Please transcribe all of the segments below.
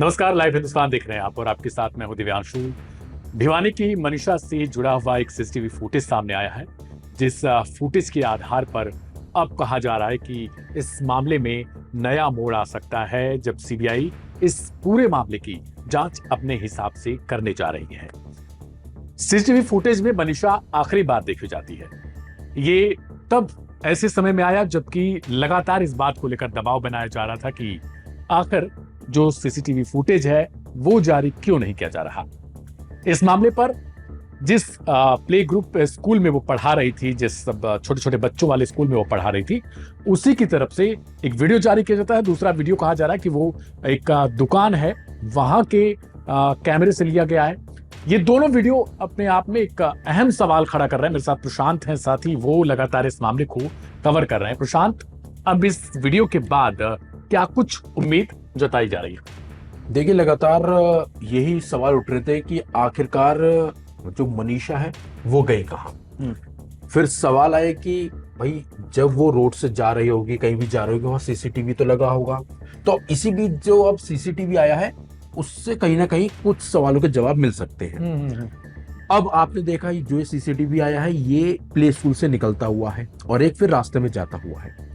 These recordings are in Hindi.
नमस्कार, लाइव हिंदुस्तान देख रहे हैं आप और आपके साथ मैं हूं दिव्यांशु। भिवानी की मनीषा से जुड़ा हुआ एक सीसीटीवी फुटेज सामने आया है, जिस फुटेज के आधार पर अब कहा जा रहा है कि इस मामले में नया मोड़ आ सकता है, जब सीबीआई इस पूरे मामले की जांच अपने हिसाब से करने जा रही है। सीसीटीवी फुटेज में मनीषा आखिरी बार देखी जाती है। ये तब ऐसे समय में आया जबकि लगातार इस बात को लेकर दबाव बनाया जा रहा था कि आखिर जो सीसीटीवी फुटेज है वो जारी क्यों नहीं किया जा रहा। इस मामले पर जिस प्ले ग्रुप स्कूल में वो पढ़ा रही थी, जिस छोटे छोटे बच्चों वाले स्कूल में वो पढ़ा रही थी, उसी की तरफ से एक वीडियो जारी किया जाता है। दूसरा वीडियो कहा जा रहा है कि वो एक दुकान है, वहां के कैमरे से लिया गया है। ये दोनों वीडियो अपने आप में एक अहम सवाल खड़ा कर रहे हैं। मेरे साथ प्रशांत हैं, साथ ही वो लगातार इस मामले को कवर कर रहे हैं। प्रशांत, अब इस वीडियो के बाद क्या कुछ उम्मीद जताई जा रही है? देखिए, लगातार यही सवाल उठ रहे थे कि आखिरकार जो मनीषा है वो गई कहाँ। फिर सवाल आए कि भाई जब वो रोड से जा रही होगी, कहीं भी जा रही होगी, वहां सीसीटीवी तो लगा होगा। तो इसी बीच जो अब सीसीटीवी आया है उससे कहीं ना कहीं कुछ सवालों के जवाब मिल सकते हैं। अब आपने देखा जो सीसीटीवी आया है ये प्ले स्कूल से निकलता हुआ है और एक फिर रास्ते में जाता हुआ है।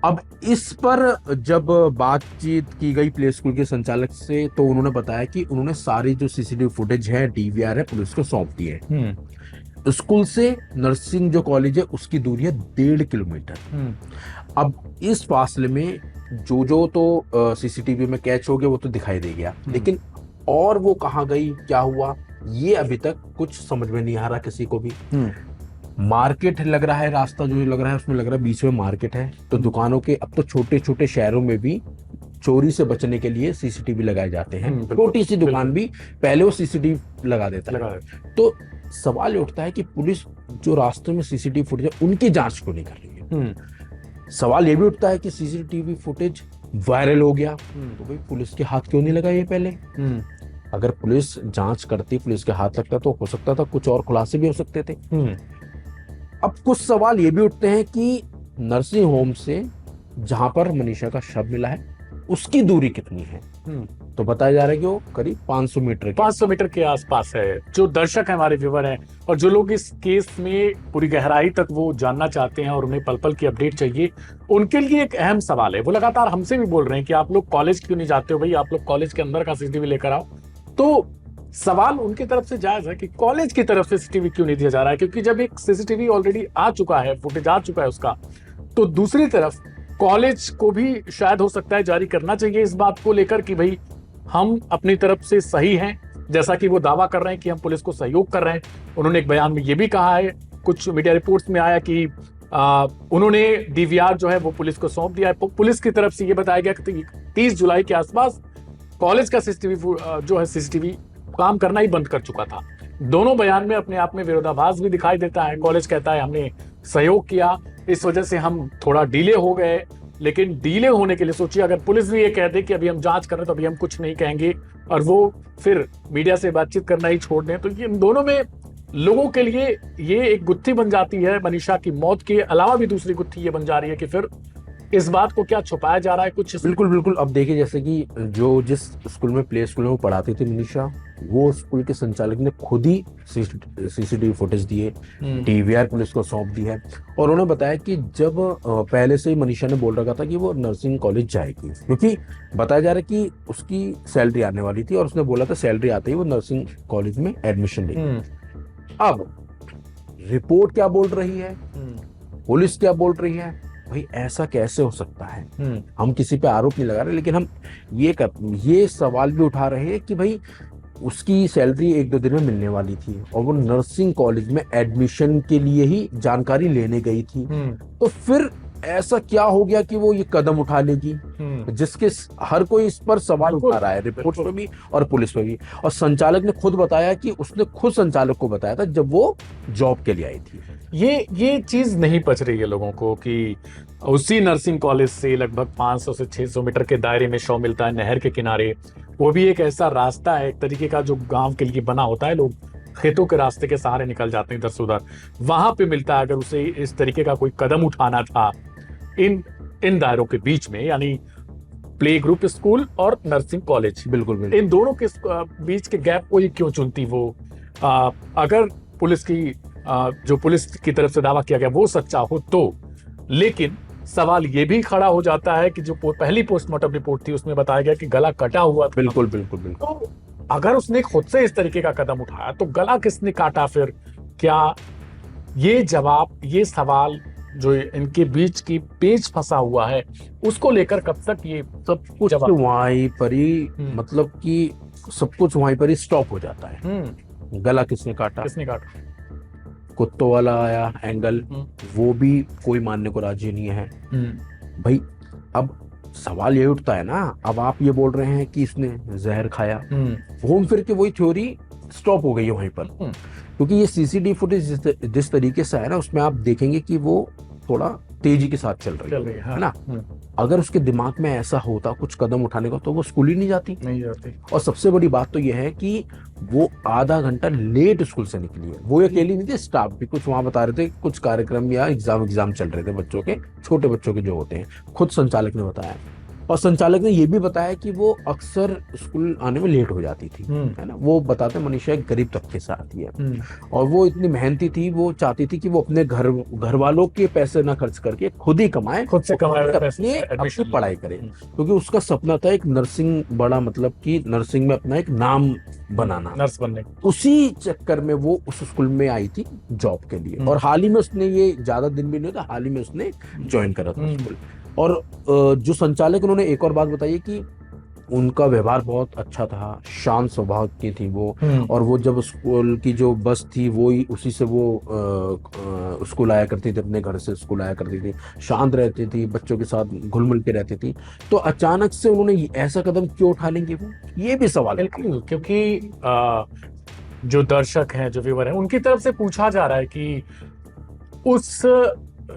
अब इस पर जब बातचीत की गई प्ले स्कूल के संचालक से, तो उन्होंने बताया कि उन्होंने सारी जो सीसीटीवी फुटेज है, डीवीआर है, पुलिस को सौंप दी है। स्कूल से नर्सिंग जो कॉलेज है उसकी दूरी है 1.5 किलोमीटर। अब इस फासले में जो तो सीसीटीवी में कैच हो गया वो तो दिखाई दे गया, लेकिन और वो कहाँ गई, क्या हुआ, ये अभी तक कुछ समझ में नहीं आ रहा किसी को भी। मार्केट लग रहा है, रास्ता जो लग रहा है उसमें लग रहा है बीच में मार्केट है। तो दुकानों के अब तो छोटे छोटे शहरों में भी चोरी से बचने के लिए सीसीटीवी लगाए जाते हैं। छोटी सी दुकान भी पहले वो सीसीटीवी लगा देता है। तो सवाल उठता है कि पुलिस जो रास्ते में सीसीटीवी फुटेज है उनकी जांच क्यों नहीं कर रही है। सवाल ये भी उठता है कि सीसीटीवी फुटेज वायरल हो गया तो भाई पुलिस के हाथ क्यों नहीं लगाए ये पहले। अगर पुलिस जांच करती, पुलिस के हाथ लगता तो हो सकता था कुछ और खुलासे भी हो सकते थे। अब कुछ सवाल ये भी उठते हैं कि नर्सिंग होम से जहां पर मनीषा का शव मिला है उसकी दूरी कितनी है। तो बताया जा रहा है कि वो करीब 500 मीटर के आसपास है। जो दर्शक है, हमारे व्यूअर हैं, और जो लोग इस केस में पूरी गहराई तक वो जानना चाहते हैं और उन्हें पल पल की अपडेट चाहिए, उनके लिए एक अहम सवाल है। वो लगातार हमसे भी बोल रहे हैं कि आप लोग कॉलेज क्यों नहीं जाते हो भाई, आप लोग कॉलेज के अंदर का सीसीटीवी लेकर आओ। तो सवाल उनकी तरफ से जायज है कि कॉलेज की तरफ से सीसीटीवी क्यों नहीं दिया जा रहा है, क्योंकि जब एक सीसीटीवी ऑलरेडी आ चुका है, फुटेज आ चुका है उसका, तो दूसरी तरफ कॉलेज को भी शायद हो सकता है जारी करना चाहिए इस बात को लेकर कि भाई हम अपनी तरफ से सही हैं, जैसा कि वो दावा कर रहे हैं कि हम पुलिस को सहयोग कर रहे हैं। उन्होंने एक बयान में ये भी कहा है, कुछ मीडिया रिपोर्ट्स में आया कि उन्होंने डीवीआर जो है वो पुलिस को सौंप दिया है। पुलिस की तरफ से ये बताया गया कि 30 जुलाई के आसपास कॉलेज का सीसीटीवी जो है सीसीटीवी काम करना ही बंद कर चुका था। दोनों बयान में अपने आप में विरोधाभास भी दिखाई देता है। कॉलेज कहता है हमने सहयोग किया, इस वजह से हम थोड़ा डिले हो गए, लेकिन डिले होने के लिए सोचिए अगर पुलिस भी ये कह दे कि अभी हम जांच कर रहे हैं तो अभी हम कुछ नहीं कहेंगे और वो फिर मीडिया से बातचीत करना ही छोड़ दें, तो ये इन दोनों में लोगों के लिए ये एक गुत्थी बन जाती है। मनीषा की मौत के अलावा भी दूसरी गुत्थी ये बन जा रही है कि फिर इस बात को क्या छुपाया जा रहा है कुछ। बिल्कुल। अब देखिए, जैसे कि जो जिस स्कूल में, प्ले स्कूल में वो पढ़ाती थी मनीषा, वो स्कूल के संचालक ने खुद ही सीसीटीवी फुटेज दिए, डीवीआर पुलिस को सौंप दी है। और उन्होंने बताया कि जब पहले से ही मनीषा ने बोल रखा था कि वो नर्सिंग कॉलेज जाएगी, क्योंकि बताया जा रहा है कि उसकी सैलरी आने वाली थी और उसने बोला था सैलरी आते ही वो नर्सिंग कॉलेज में एडमिशन लेगी। अब रिपोर्ट क्या बोल रही है, पुलिस क्या बोल रही है, भाई ऐसा कैसे हो सकता है। हम किसी पे आरोप नहीं लगा रहे, लेकिन हम ये सवाल भी उठा रहे हैं कि भाई उसकी सैलरी 1-2 दिन में मिलने वाली थी और वो नर्सिंग कॉलेज में एडमिशन के लिए ही जानकारी लेने गई थी। तो फिर ऐसा क्या हो गया कि वो ये कदम उठा लेगी, जिसके हर कोई इस पर सवाल उठा रहा है, रिपोर्ट पे भी और पुलिस पे भी। और संचालक ने खुद बताया कि उसने खुद संचालक को बताया था जब वो जॉब के लिए आई थी। ये चीज नहीं पच रही है लोगों को कि उसी नर्सिंग कॉलेज से लगभग 500 से 600 मीटर के दायरे में शव मिलता है, नहर के किनारे। वो भी एक ऐसा रास्ता है, एक तरीके का जो गांव के लिए बना होता है, लोग खेतों के रास्ते के सहारे निकल जाते हैं इधर से उधर, वहां पे मिलता है। अगर उसे इस तरीके का कोई कदम उठाना था इन दायरों के बीच में, यानी प्ले ग्रुप स्कूल और नर्सिंग कॉलेज, बिल्कुल बिल्कुल इन दोनों के बीच के गैप को ये क्यों चुनती वो? अगर पुलिस की जो पुलिस की तरफ से दावा किया गया वो सच्चा हो तो, लेकिन सवाल ये भी खड़ा हो जाता है कि जो पहली पोस्टमार्टम रिपोर्ट थी उसमें बताया गया कि गला कटा हुआ था। बिल्कुल बिल्कुल बिल्कुल तो अगर उसने खुद से इस तरीके का कदम उठाया तो गला किसने काटा फिर? क्या ये जवाब, ये सवाल जो इनके बीच की पेच फंसा हुआ है उसको लेकर कब तक ये सब कुछ जवाब? वहीं पर ही मतलब कि सब कुछ वहीं पर ही स्टॉप हो जाता है। गला किसने काटा, किसने काटा? कुत्तों वाला आया एंगल, वो भी कोई मानने को राजी नहीं है। भाई अब सवाल ये उठता है ना, अब आप ये बोल रहे हैं कि इसने जहर खाया, घूम फिर के वही थ्योरी स्टॉप हो गई है वहीं पर। क्योंकि ये सीसीटीवी फुटेज जिस तरीके से है ना, उसमें आप देखेंगे कि वो थोड़ा तेजी के साथ चल रही है ना। अगर उसके दिमाग में ऐसा होता कुछ कदम उठाने का तो वो स्कूल ही नहीं जाती। और सबसे बड़ी बात तो यह है कि वो आधा घंटा लेट स्कूल से निकली है। वो अकेली नहीं थी, स्टाफ भी कुछ वहां बता रहे थे, कुछ कार्यक्रम या एग्जाम चल रहे थे बच्चों के, छोटे बच्चों के जो होते हैं। खुद संचालक ने बताया, और संचालक ने ये भी बताया कि वो अक्सर स्कूल आने में लेट हो जाती थी, है ना। वो बताते मनीषा एक गरीब तबके से आती है और वो इतनी मेहनती थी, वो चाहती थी कि वो अपने घर वालों के पैसे ना खर्च करके खुद ही कमाए, खुद से कमाए, अपनी पढ़ाई करे। क्योंकि उसका सपना था एक नर्सिंग, बड़ा मतलब कि नर्सिंग में अपना एक नाम बनाना, नर्स बनने। उसी चक्कर में वो उस स्कूल में आई थी जॉब के लिए। और हाल ही में उसने, ये ज्यादा दिन भी नहीं होता, हाल ही में उसने ज्वाइन करा था स्कूल। और जो संचालक, उन्होंने एक और बात बताई कि उनका व्यवहार बहुत अच्छा था, शांत स्वभाव की थी वो। और वो जब स्कूल की जो बस थी वो ही उसी से वो स्कूल आया करती थी, अपने घर से स्कूल आया करती थी, शांत रहती थी, बच्चों के साथ घुल मिल के रहती थी। तो अचानक से उन्होंने ऐसा कदम क्यों उठा लेंगे वो, ये भी सवाल है। क्योंकि जो दर्शक हैं, जो व्यूअर हैं, उनकी तरफ से पूछा जा रहा है कि उस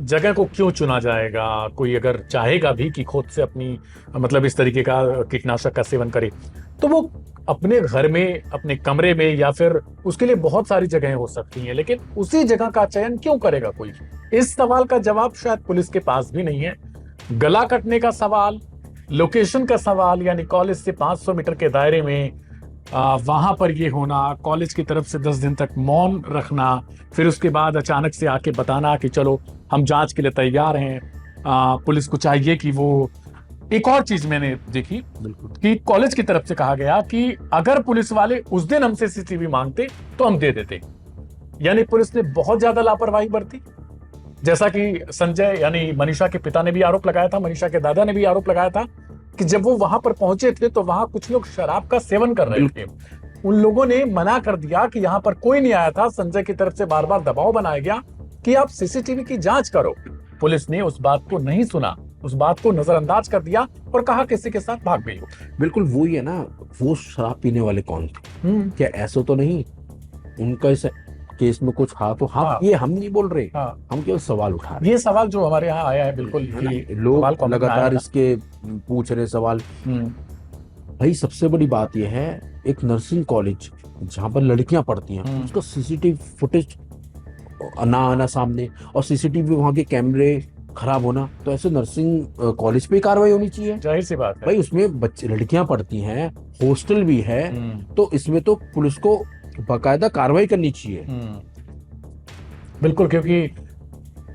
जगह को क्यों चुना जाएगा। कोई अगर चाहेगा भी कि खुद से अपनी मतलब इस तरीके का कीटनाशक का सेवन करे तो वो अपने घर में, अपने कमरे में, या फिर उसके लिए बहुत सारी जगहें हो सकती हैं, लेकिन उसी जगह का चयन क्यों करेगा कोई? इस सवाल का जवाब शायद पुलिस के पास भी नहीं है। गला कटने का सवाल, लोकेशन का सवाल, यानी कॉलेज से 500 मीटर के दायरे में वहां पर ये होना, कॉलेज की तरफ से 10 दिन तक मौन रखना, फिर उसके बाद अचानक से आके बताना कि चलो हम जांच के लिए तैयार हैं। पुलिस को चाहिए कि वो, एक और चीज मैंने देखी कि कॉलेज की तरफ से कहा गया कि अगर पुलिस वाले उस दिन हमसे सीसीटीवी मांगते तो हम दे देते। यानी पुलिस ने बहुत ज्यादा लापरवाही बरती, जैसा कि संजय यानी मनीषा के पिता ने भी आरोप लगाया था, मनीषा के दादा ने भी आरोप लगाया था कि जब वो वहां पर पहुंचे थे तो वहां कुछ लोग शराब का सेवन कर रहे थे। उन लोगों ने मना कर दिया कि यहां पर कोई नहीं आया था। संजय की तरफ से बार बार दबाव बनाया गया कि आप सीसीटीवी की जांच करो। पुलिस ने उस बात को नहीं सुना, उस बात को नजरअंदाज कर दिया और कहा किसी के साथ भाग गई हो। बिल्कुल वही है ना। वो शराब पीने वाले कौन थे? क्या ऐसा तो नहीं उनका इस केस में कुछ हाथ तो? हाँ, ये हम नहीं बोल रहे, हम केवल सवाल उठा रहे हैं। ये सवाल जो हमारे यहाँ आया है, बिल्कुल लोग लगातार इसके पूछ रहे सवाल। भाई सबसे बड़ी बात यह है, एक नर्सिंग कॉलेज जहां पर लड़कियां पढ़ती हैं, उसका सीसीटीवी फुटेज ना आना सामने, और सीसीटीवी वहां के कैमरे खराब होना, तो ऐसे नर्सिंग कॉलेज पे कार्रवाई होनी चाहिए। जाहिर सी बात है भाई, उसमें बच्चे, लड़कियां पढ़ती हैं, हॉस्टल भी है, तो इसमें तो पुलिस को बाकायदा कार्रवाई करनी चाहिए। बिल्कुल, क्योंकि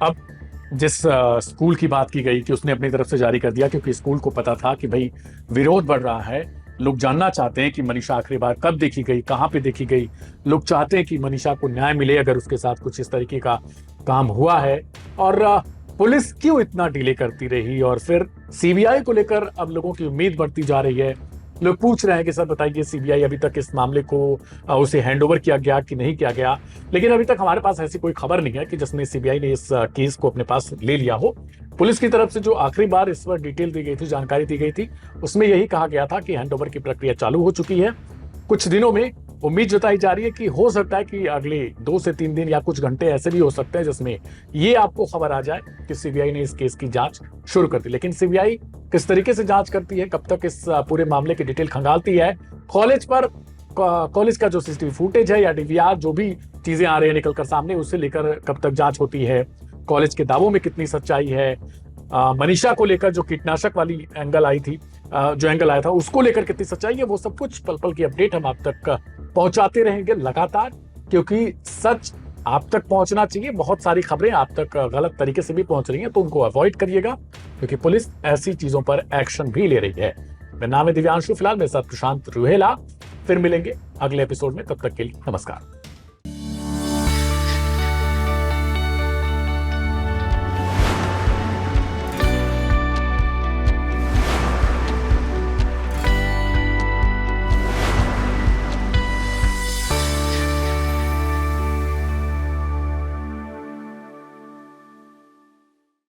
अब जिस स्कूल की बात की गई कि उसने अपनी तरफ से जारी कर दिया, क्योंकि स्कूल को पता था कि भाई विरोध बढ़ रहा है, लोग जानना चाहते हैं कि मनीषा आखिरी बार कब देखी गई, कहां पे देखी गई। लोग चाहते हैं कि मनीषा को न्याय मिले अगर उसके साथ कुछ इस तरीके का काम हुआ है। और पुलिस क्यों इतना डिले करती रही, और फिर सीबीआई को लेकर अब लोगों की उम्मीद बढ़ती जा रही है। लोग पूछ रहे हैं कि सर बताइए, सीबीआई अभी तक इस मामले को उसे हैंडओवर किया गया कि नहीं किया गया, लेकिन अभी तक हमारे पास ऐसी कोई खबर नहीं है कि जिसमें सीबीआई ने इस केस को अपने पास ले लिया हो। पुलिस की तरफ से जो आखिरी बार इस पर डिटेल दी गई थी, जानकारी दी गई थी, उसमें यही कहा गया था कि हैंडओवर की प्रक्रिया चालू हो चुकी है। कुछ दिनों में उम्मीद जताई जा रही है कि हो सकता है कि अगले 2 से 3 दिन या कुछ घंटे ऐसे भी हो सकते हैं जिसमें ये आपको खबर आ जाए कि सीबीआई ने इस केस की जांच शुरू कर दी। लेकिन सीबीआई किस तरीके से जांच करती है, कब तक इस पूरे मामले की डिटेल खंगालती है, कॉलेज पर कॉलेज का जो सीसीटीवी फुटेज है या डीवीआर, जो भी चीजें आ रही है निकलकर सामने, उससे लेकर कब तक जांच होती है, कॉलेज के दावों में कितनी सच्चाई है, मनीषा को लेकर जो कीटनाशक वाली एंगल आई थी, जो एंगल आया था, उसको लेकर कितनी सच्चाई है, वो सब कुछ पल पल की अपडेट हम आप तक पहुंचाते रहेंगे लगातार, क्योंकि सच आप तक पहुंचना चाहिए। बहुत सारी खबरें आप तक गलत तरीके से भी पहुंच रही हैं, तो उनको अवॉइड करिएगा, क्योंकि पुलिस ऐसी चीजों पर एक्शन भी ले रही है। मेरा नाम है दिव्यांशु, फिलहाल मेरे साथ प्रशांत रुहेला। फिर मिलेंगे अगले एपिसोड में, तब तक के लिए नमस्कार।